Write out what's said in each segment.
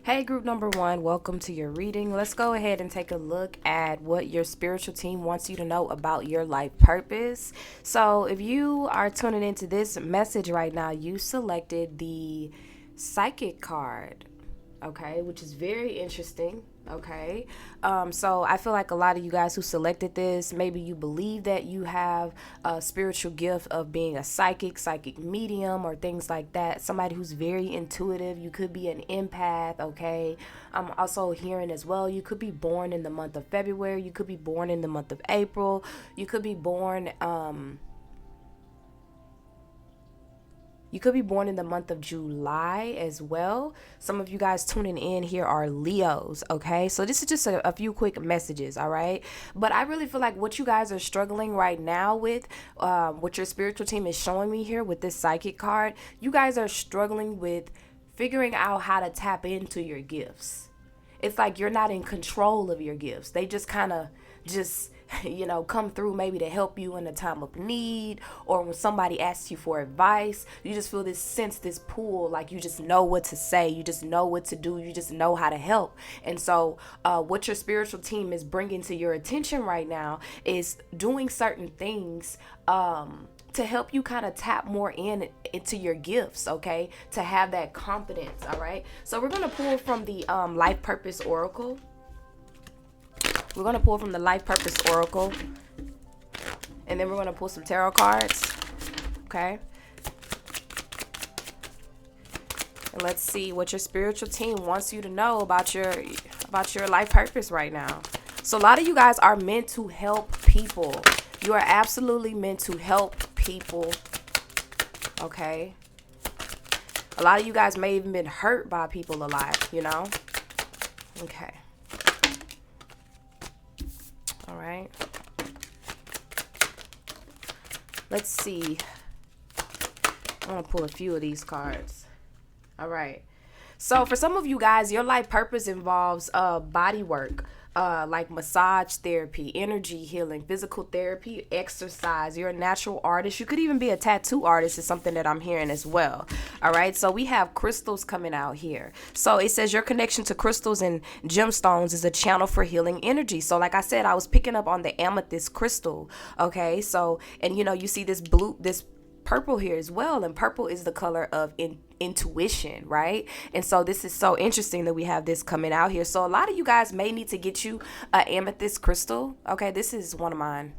Hey, group number one, welcome to your reading. Let's go ahead and take a look at what your spiritual team wants you to know about your life purpose. So, if you are tuning into this message right now, you selected the psychic card, okay, which is very interesting. Okay, so I feel like a lot of you guys who selected this, maybe you believe that you have a spiritual gift of being a psychic medium, or things like that. Somebody who's very intuitive. You could be an empath. Okay, I'm also hearing as well, you could be born in the month of February. You could be born in the month of April. You could be born You could be born in the month of July as well. Some of you guys tuning in here are Leos, okay? So this is just a few quick messages, all right? But I really feel like what you guys are struggling right now with, what your spiritual team is showing me here with this psychic card, you guys are struggling with figuring out how to tap into your gifts. It's like you're not in control of your gifts. They just kind of just come through maybe to help you in a time of need, or when somebody asks you for advice. You just feel this sense, this pull, like you just know what to say, you just know what to do, you just know how to help. And so what your spiritual team is bringing to your attention right now is doing certain things to help you kind of tap more into your gifts, okay, to have that confidence. All right, so we're going to pull from the life purpose oracle. We're going to pull from the Life Purpose Oracle. And then we're going to pull some tarot cards. Okay. And let's see what your spiritual team wants you to know about your life purpose right now. So a lot of you guys are meant to help people. You are absolutely meant to help people. Okay. A lot of you guys may have even been hurt by people a lot, Okay. All right. Let's see. I'm going to pull a few of these cards. All right. So for some of you guys, your life purpose involves body work, like massage therapy, energy healing, physical therapy, exercise. You're a natural artist. You could even be a tattoo artist, is something that I'm hearing as well. All right. So we have crystals coming out here. So it says your connection to crystals and gemstones is a channel for healing energy. So like I said, I was picking up on the amethyst crystal. Okay. So, and you see this purple here as well, and purple is the color of intuition, right? And so this is so interesting that we have this coming out here. So a lot of you guys may need to get you an amethyst crystal. Okay, this is one of mine.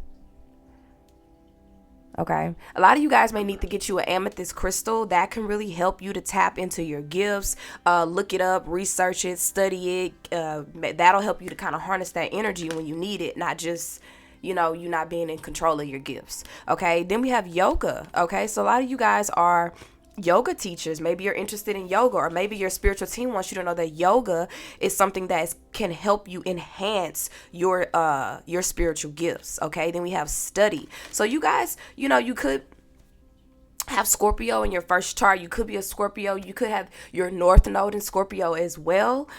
Okay, a lot of you guys may need to get you an amethyst crystal that can really help you to tap into your gifts. Look it up, research it, study it. That'll help you to kind of harness that energy when you need it, not just you not being in control of your gifts. Okay, then we have yoga. Okay, so a lot of you guys are yoga teachers. Maybe you're interested in yoga, or maybe your spiritual team wants you to know that yoga is something that can help you enhance your spiritual gifts. Okay, then we have study. So you guys, you could have Scorpio in your first chart. You could be a Scorpio. You could have your North Node in Scorpio as well.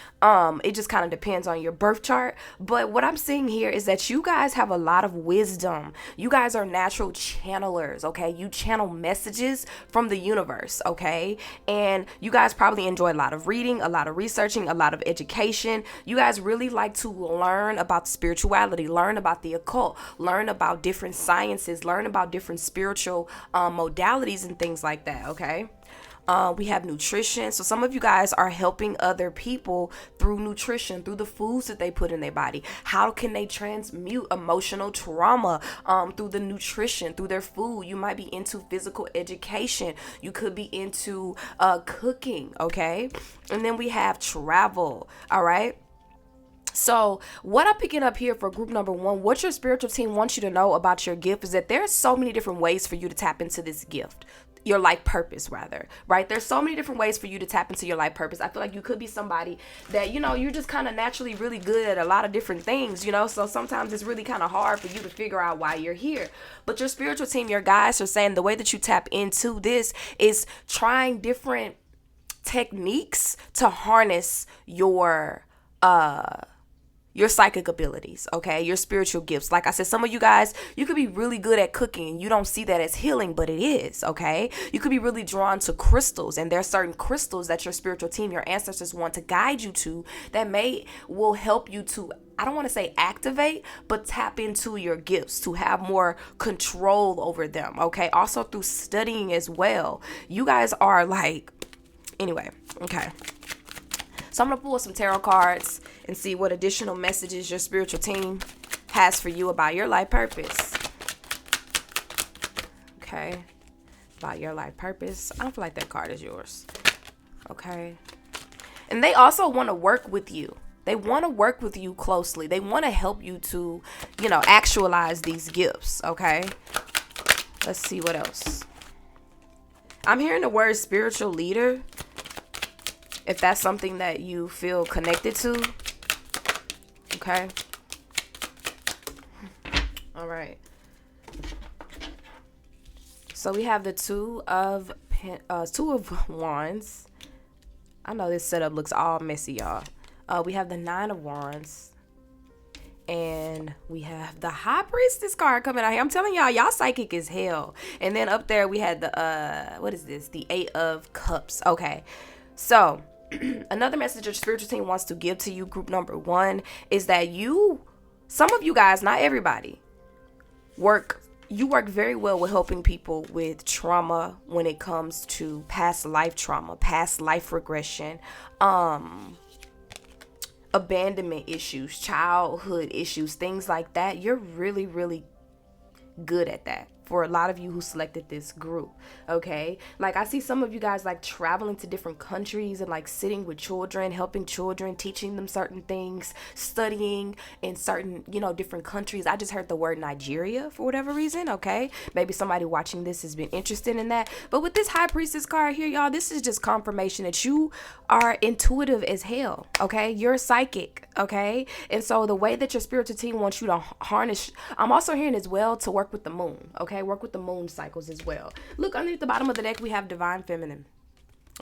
It just kind of depends on your birth chart. But what I'm seeing here is that you guys have a lot of wisdom. You guys are natural channelers, okay? You channel messages from the universe, okay? And you guys probably enjoy a lot of reading, a lot of researching, a lot of education. You guys really like to learn about spirituality, learn about the occult, learn about different sciences, learn about different spiritual modalities and things like that. Okay. We have nutrition. So some of you guys are helping other people through nutrition, through the foods that they put in their body. How can they transmute emotional trauma through the nutrition, through their food? You might be into physical education. You could be into cooking. Okay. And then we have travel. All right. So what I'm picking up here for group number one, what your spiritual team wants you to know about your gift is that there's so many different ways for you to tap into this gift. Your life purpose, rather, right? There's so many different ways for you to tap into your life purpose. I feel like you could be somebody that, you're just kind of naturally really good at a lot of different things, so sometimes it's really kind of hard for you to figure out why you're here. But your spiritual team, your guides, are saying the way that you tap into this is trying different techniques to harness your your psychic abilities, okay? Your spiritual gifts. Like I said, some of you guys, you could be really good at cooking. You don't see that as healing, but it is, okay? You could be really drawn to crystals, and there are certain crystals that your spiritual team, your ancestors want to guide you to that will help you to, I don't want to say activate, but tap into your gifts, to have more control over them, okay? Also through studying as well. You guys are like, anyway, okay. So I'm going to pull some tarot cards and see what additional messages your spiritual team has for you about your life purpose. Okay. About your life purpose. I don't feel like that card is yours. Okay. And they also want to work with you. They want to work with you closely. They want to help you to, actualize these gifts. Okay. Let's see what else. I'm hearing the word spiritual leader. If that's something that you feel connected to. Okay. All right. So we have the two of wands. I know this setup looks all messy, y'all. We have the 9 of wands. And we have the high priestess card coming out here. I'm telling y'all psychic as hell. And then up there we had the what is this? The 8 of cups. Okay. So another message your spiritual team wants to give to you, group number 1, is that some of you guys, not everybody, work very well with helping people with trauma when it comes to past life trauma, past life regression, abandonment issues, childhood issues, things like that. You're really, really good at that. For a lot of you who selected this group, okay? Like I see some of you guys like traveling to different countries and like sitting with children, helping children, teaching them certain things, studying in certain, different countries. I just heard the word Nigeria for whatever reason, okay? Maybe somebody watching this has been interested in that. But with this high priestess card here, y'all, this is just confirmation that you are intuitive as hell, okay? You're psychic, okay? And so the way that your spiritual team wants you to harness, I'm also hearing as well to work with the moon, okay? Work with the moon cycles as well. Look, underneath the bottom of the deck, we have divine feminine.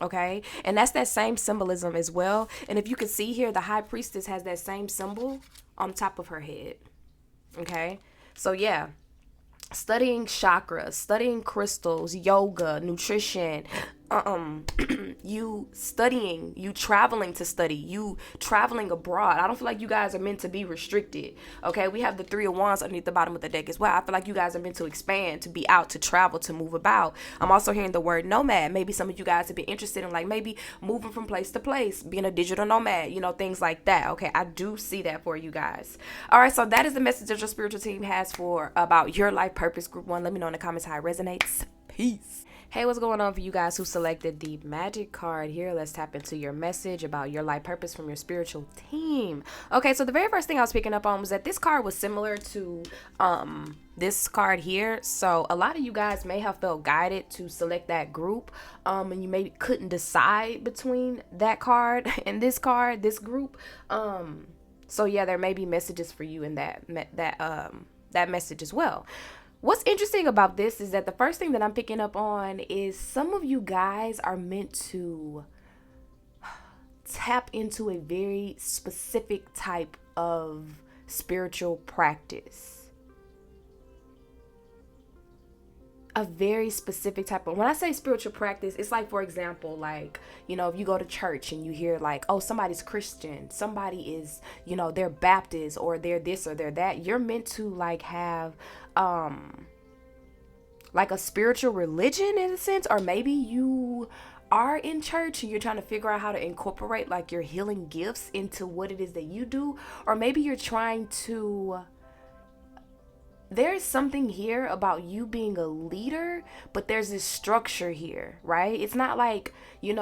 Okay. And that's that same symbolism as well. And if you can see here, the high priestess has that same symbol on top of her head. Okay. So yeah, studying chakras, studying crystals, yoga, nutrition, you studying, you traveling to study, you traveling abroad. I don't feel like you guys are meant to be restricted. Okay, we have the 3 of wands underneath the bottom of the deck as well. I feel like you guys are meant to expand, to be out, to travel, to move about. I'm also hearing the word nomad. Maybe some of you guys have been interested in like maybe moving from place to place, being a digital nomad, things like that. Okay, I do see that for you guys. All right, so that is the message that your spiritual team has for about your life purpose, group 1. Let me know in the comments how it resonates. Peace. Hey, what's going on for you guys who selected the magic card here? Let's tap into your message about your life purpose from your spiritual team. Okay, so the very first thing I was picking up on was that this card was similar to this card here. So a lot of you guys may have felt guided to select that group, and you maybe couldn't decide between that card and this card, this group. So yeah, there may be messages for you in that message as well. What's interesting about this is that the first thing that I'm picking up on is some of you guys are meant to tap into a very specific type of spiritual practice. A very specific type of, when I say spiritual practice, it's like, for example, like, if you go to church and you hear like, oh, somebody's Christian, somebody is, they're Baptist, or they're this or they're that. You're meant to like have like a spiritual religion in a sense, or maybe you are in church and you're trying to figure out how to incorporate like your healing gifts into what it is that you do, or maybe you're trying to, there's something here about you being a leader, but there's this structure here, right? It's not like, you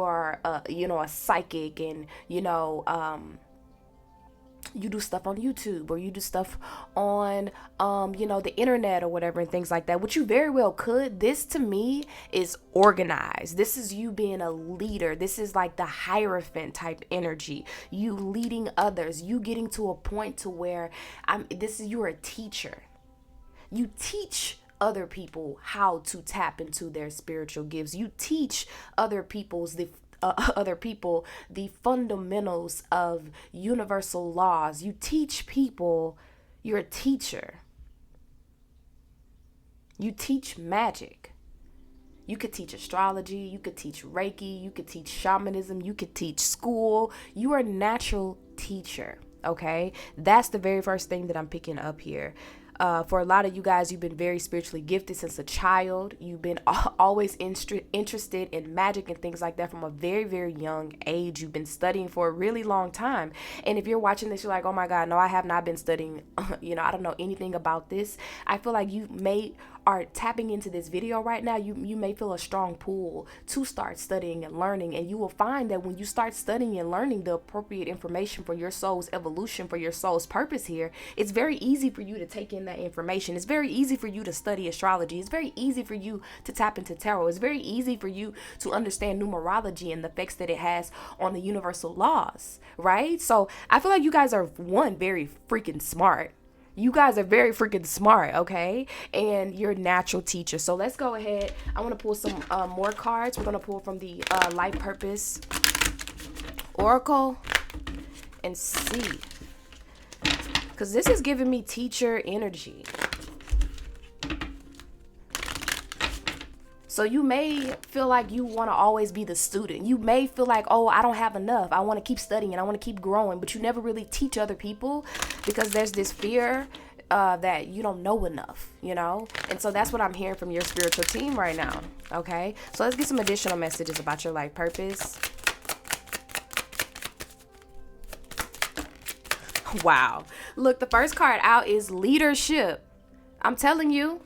are a psychic and you do stuff on YouTube, or you do stuff on the internet or whatever and things like that, which you very well could. This to me is organized. This is you being a leader. This is like the Hierophant type energy, you leading others, you getting to a point to where you're a teacher. You teach other people how to tap into their spiritual gifts. You teach other people's other people the fundamentals of universal laws. You teach people. You're a teacher. You teach magic. You could teach astrology, you could teach Reiki, you could teach shamanism, you could teach school. You are a natural teacher, okay? That's the very first thing that I'm picking up here. For a lot of you guys, you've been very spiritually gifted since a child. You've been always interested in magic and things like that from a very, very young age. You've been studying for a really long time. And if you're watching this, you're like, oh my God, no, I have not been studying. I don't know anything about this. I feel like you are tapping into this video right now. You may feel a strong pull to start studying and learning, and you will find that when you start studying and learning the appropriate information for your soul's evolution, for your soul's purpose here, it's very easy for you to take in that information. It's very easy for you to study astrology. It's very easy for you to tap into tarot. It's very easy for you to understand numerology and the effects that it has on the universal laws, right? So I feel like you guys are, one, very freaking smart. You guys are very freaking smart, okay? And you're a natural teacher. So let's go ahead. I want to pull some more cards. We're going to pull from the Life Purpose Oracle and see. Because this is giving me teacher energy. So you may feel like you want to always be the student. You may feel like, oh, I don't have enough. I want to keep studying. I want to keep growing. But you never really teach other people because there's this fear that you don't know enough, And so that's what I'm hearing from your spiritual team right now, okay? So let's get some additional messages about your life purpose. Wow. Look, the first card out is leadership. I'm telling you.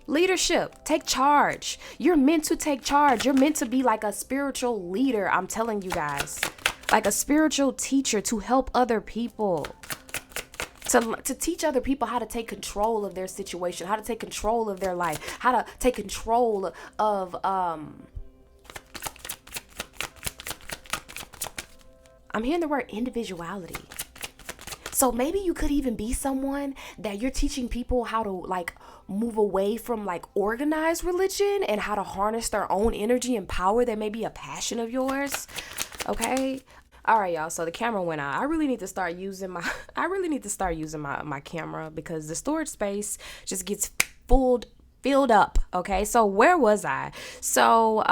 Leadership. Take charge. You're meant to take charge. You're meant to be like a spiritual leader. I'm telling you guys. Like a spiritual teacher to help other people. To teach other people how to take control of their situation, how to take control of their life, how to take control of I'm hearing the word individuality. So maybe you could even be someone that you're teaching people how to move away from organized religion and how to harness their own energy and power that may be a passion of yours. Okay. All right, y'all. So the camera went out. I really need to start using my camera because the storage space just gets filled up. Okay. So where was I? So,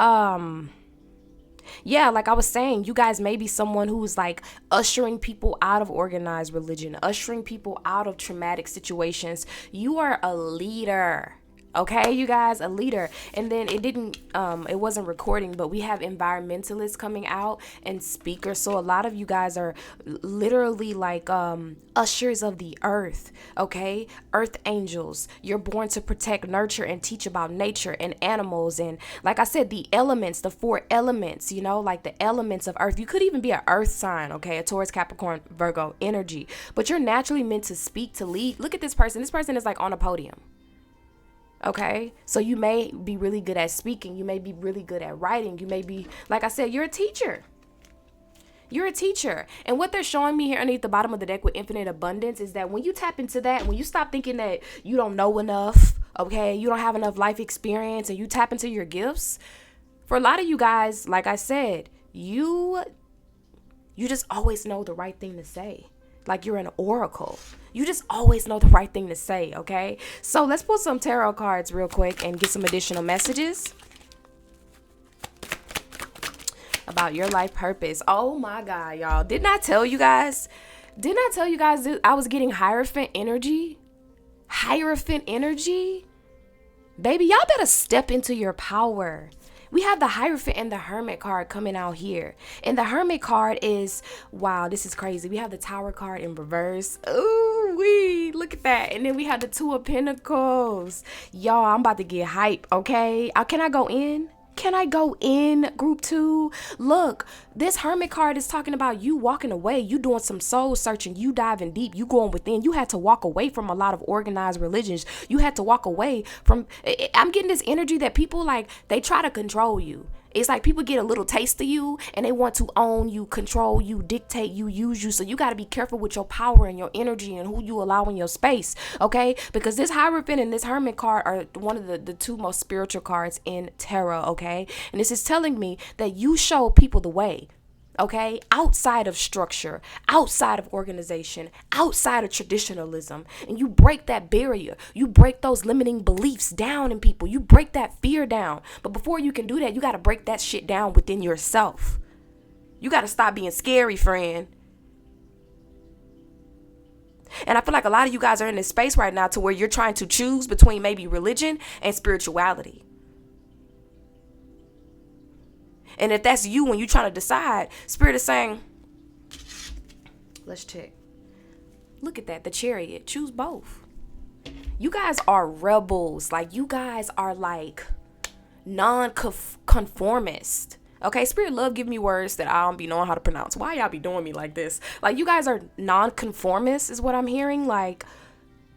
yeah, like I was saying, you guys may be someone who's ushering people out of organized religion, ushering people out of traumatic situations. You are a leader. Okay, you guys, a leader. And then it wasn't recording, but we have environmentalists coming out and speakers. So a lot of you guys are literally ushers of the earth. Okay, earth angels. You're born to protect, nurture, and teach about nature and animals. And like I said, the elements, the 4 elements, the elements of earth. You could even be an earth sign, okay, a Taurus, Capricorn, Virgo energy. But you're naturally meant to speak, to lead. Look at this person. This person is on a podium. Okay, so you may be really good at speaking. You may be really good at writing. You may be, like I said, you're a teacher. You're a teacher. And what they're showing me here underneath the bottom of the deck with infinite abundance is that when you tap into that, when you stop thinking that you don't know enough, okay, you don't have enough life experience, and you tap into your gifts, for a lot of you guys, like I said, you just always know the right thing to say. Like you're an oracle. You just always know the right thing to say, okay? So let's pull some tarot cards real quick and get some additional messages about your life purpose. Oh my God, y'all. Didn't I tell you guys that I was getting Hierophant energy? Hierophant energy? Baby, y'all better step into your power. We have the Hierophant and the Hermit card coming out here. And the Hermit card is, wow, this is crazy. We have the Tower card in reverse. Ooh, wee, look at that. And then we have the 2 of Pentacles. Y'all, I'm about to get hype, okay? Can I go in? Can I go in, group 2? Look, this Hermit card is talking about you walking away. You doing some soul searching. You diving deep. You going within. You had to walk away from a lot of organized religions. You had to walk away from, I'm getting this energy that people they try to control you. It's like people get a little taste of you and they want to own you, control you, dictate you, use you. So you got to be careful with your power and your energy and who you allow in your space, okay? Because this Hierophant and this Hermit card are one of the two most spiritual cards in tarot, okay? And this is telling me that you show people the way. Okay, outside of structure, outside of organization, outside of traditionalism, and you break that barrier. You break those limiting beliefs down in people. You break that fear down. But before you can do that, you got to break that shit down within yourself. You got to stop being scary, friend. And I feel like a lot of you guys are in this space right now to where you're trying to choose between maybe religion and spirituality. And if that's you when you're trying to decide, Spirit is saying, let's check. Look at that, the Chariot. Choose both. You guys are rebels. Like, you guys are like non-conformist. Okay, Spirit love give me words that I don't be knowing how to pronounce. Why y'all be doing me like this? Like, you guys are non-conformist is what I'm hearing. Like,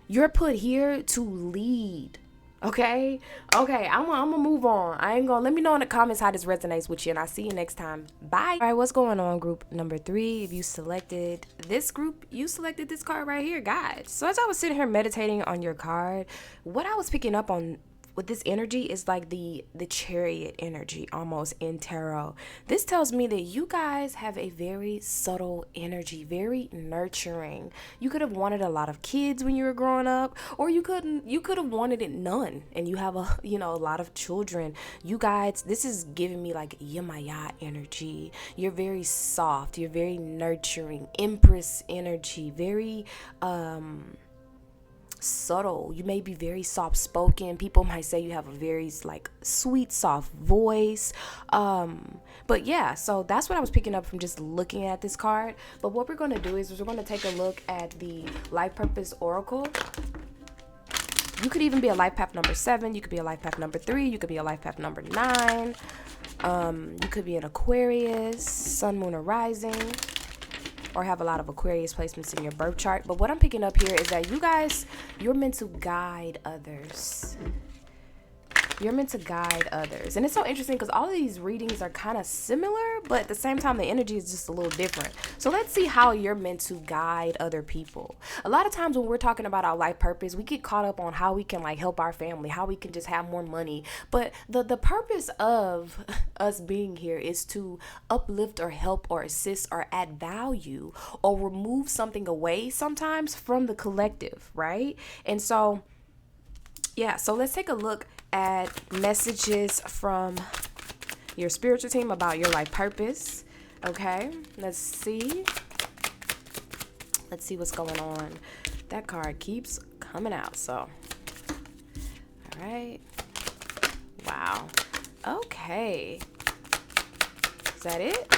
you're put here to lead. Okay, I'm gonna move on. I ain't gonna, let me know in the comments how this resonates with you, and I'll see you next time. Bye. All right, what's going on, group number 3? If you selected this group, you selected this card right here, guys. So as I was sitting here meditating on your card, what I was picking up on with this energy is like the Chariot energy almost in tarot. This tells me that you guys have a very subtle energy, very nurturing. You could have wanted a lot of kids when you were growing up, or you could have wanted it none, and you have a lot of children. You guys, this is giving me like Yamaya energy. You're very soft, you're very nurturing, Empress energy, very subtle. You may be very soft spoken. People might say you have a very like sweet, soft voice. But yeah, so that's what I was picking up from just looking at this card. But what we're going to do is we're going to take a look at the Life Purpose Oracle. You could even be a life path number 7. You could be a life path number 3. You could be a life path number 9. You could be an Aquarius, Sun, Moon, or Rising, or have a lot of Aquarius placements in your birth chart. But what I'm picking up here is that you guys, you're meant to guide others. You're meant to guide others. And it's so interesting because all of these readings are kind of similar, but at the same time, the energy is just a little different. So let's see how you're meant to guide other people. A lot of times when we're talking about our life purpose, we get caught up on how we can like help our family, how we can just have more money. But the purpose of us being here is to uplift or help or assist or add value or remove something away sometimes from the collective, right? And so, yeah, so let's take a look at messages from your spiritual team about your life purpose. Okay, let's see what's going on. That card keeps coming out, so all right. Wow. Okay, is that it?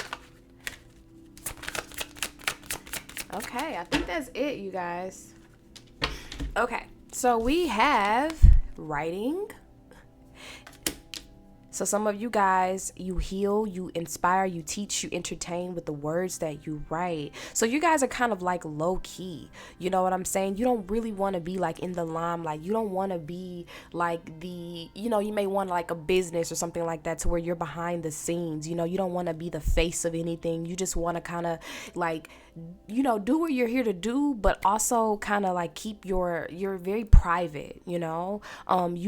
Okay, I think that's it, you guys. Okay, so we have writing. So some of you guys, you heal, you inspire, you teach, you entertain with the words that you write. So you guys are kind of like low key. You know what I'm saying? You don't really want to be like in the limelight. You don't want to be like the, you may want like a business or something like that to where you're behind the scenes. You don't want to be the face of anything. You just want to kind of like, do what you're here to do, but also kind of like keep you're very private, you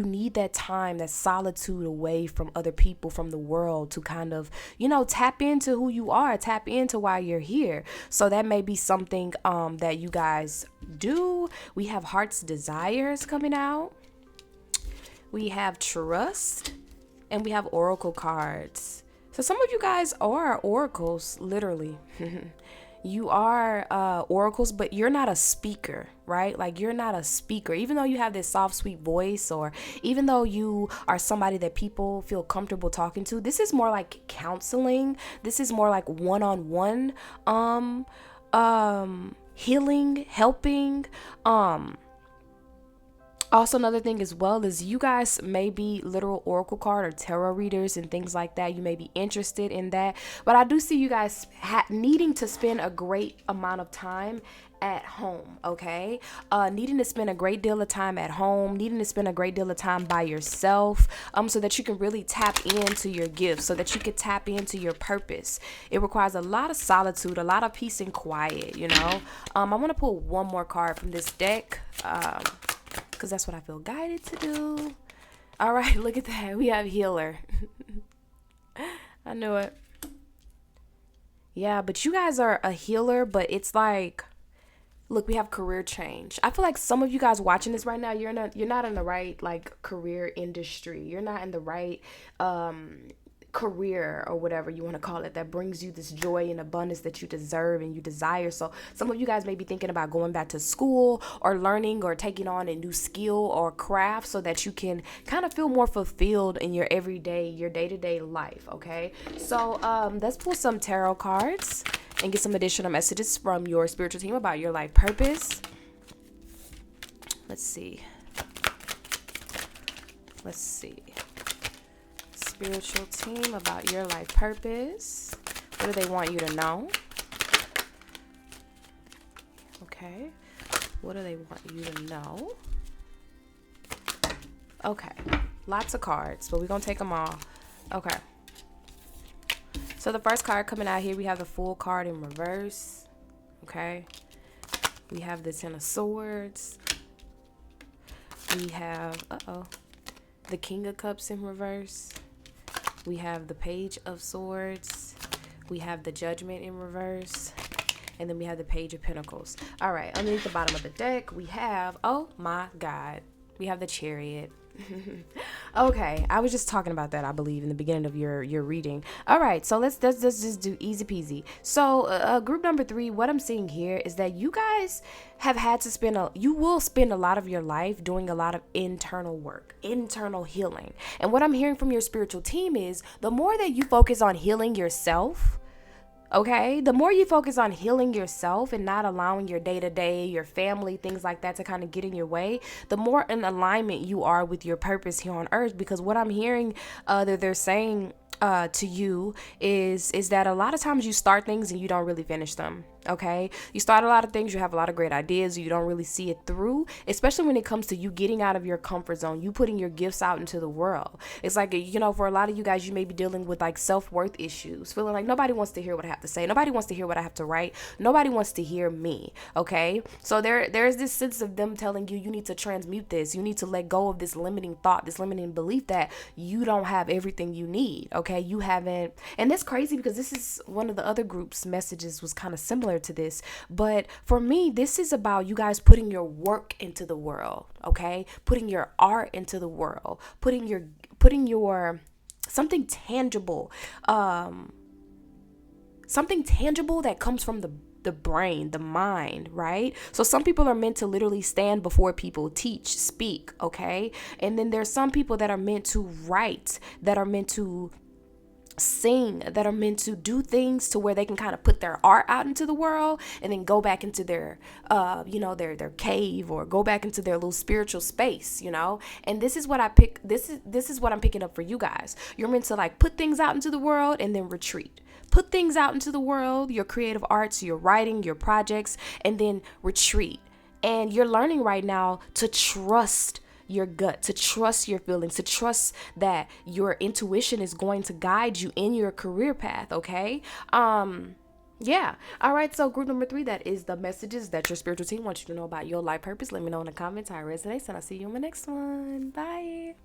need that time, that solitude away from other people, from the world, to kind of, tap into who you are, tap into why you're here. So that may be something that you guys do. We have Heart's Desires coming out. We have Trust, and we have Oracle cards. So some of you guys are oracles, literally. You are oracles, but you're not a speaker, right? Like, you're not a speaker, even though you have this soft, sweet voice, or even though you are somebody that people feel comfortable talking to. This is more like counseling. This is more like one-on-one healing, helping. Also, another thing as well is you guys may be literal oracle card or tarot readers and things like that. You may be interested in that, but I do see you guys needing to spend a great amount of time at home. Okay, needing to spend a great deal of time at home, needing to spend a great deal of time by yourself, so that you can really tap into your gifts, so that you can tap into your purpose. It requires a lot of solitude, a lot of peace and quiet. I want to pull one more card from this deck. Because that's what I feel guided to do. All right, look at that. We have healer. I knew it. Yeah, but you guys are a healer, but it's like, look, we have career change. I feel like some of you guys watching this right now, you're not in the right like career industry. You're not in the right career or whatever you want to call it that brings you this joy and abundance that you deserve and you desire. So some of you guys may be thinking about going back to school or learning or taking on a new skill or craft so that you can kind of feel more fulfilled in your everyday, your day-to-day life. Okay, so let's pull some tarot cards and get some additional messages from your spiritual team about your life purpose. Let's see. Spiritual team about your life purpose. What do they want you to know? Okay. What do they want you to know? Okay. Lots of cards, but we're going to take them all. Okay. So the first card coming out here, we have the Fool card in reverse. Okay. We have the Ten of Swords. We have, the King of Cups in reverse. We have the Page of Swords. We have the Judgment in reverse. And then we have the Page of Pentacles. All right, underneath the bottom of the deck, we have, oh my God, we have the Chariot. Okay, I was just talking about that, I believe, in the beginning of your reading. All right, so let's just do easy peasy. So group number 3, what I'm seeing here is that you guys have had to you will spend a lot of your life doing a lot of internal work, internal healing. And what I'm hearing from your spiritual team is the more that you focus on healing yourself, okay, the more you focus on healing yourself and not allowing your day-to-day, your family, things like that to kind of get in your way, the more in alignment you are with your purpose here on earth. Because what I'm hearing that they're saying to you is that a lot of times you start things and you don't really finish them. Okay, you start a lot of things, you have a lot of great ideas, you don't really see it through, especially when it comes to you getting out of your comfort zone, you putting your gifts out into the world. It's like, for a lot of you guys, you may be dealing with like self-worth issues, feeling like nobody wants to hear what I have to say, nobody wants to hear what I have to write, nobody wants to hear me. Okay, so there's this sense of them telling you need to transmute this, you need to let go of this limiting thought, this limiting belief that you don't have everything you need. Okay, you haven't. And that's crazy because this is one of the other groups' messages was kind of similar to this, but for me, this is about you guys putting your work into the world. Okay, putting your art into the world, putting your something tangible that comes from the brain, the mind, right? So some people are meant to literally stand before people, teach, speak, okay? And then there's some people that are meant to write, that are meant to sing, that are meant to do things to where they can kind of put their art out into the world and then go back into their their cave or go back into their little spiritual space, and this is what this is what I'm picking up for you guys. You're meant to like put things out into the world and then retreat, put things out into the world, your creative arts, your writing, your projects, and then retreat. And you're learning right now to trust your gut, to trust your feelings, to trust that your intuition is going to guide you in your career path. Okay. Yeah. All right. So group number 3, that is the messages that your spiritual team wants you to know about your life purpose. Let me know in the comments how it resonates, and I'll see you in the next one. Bye.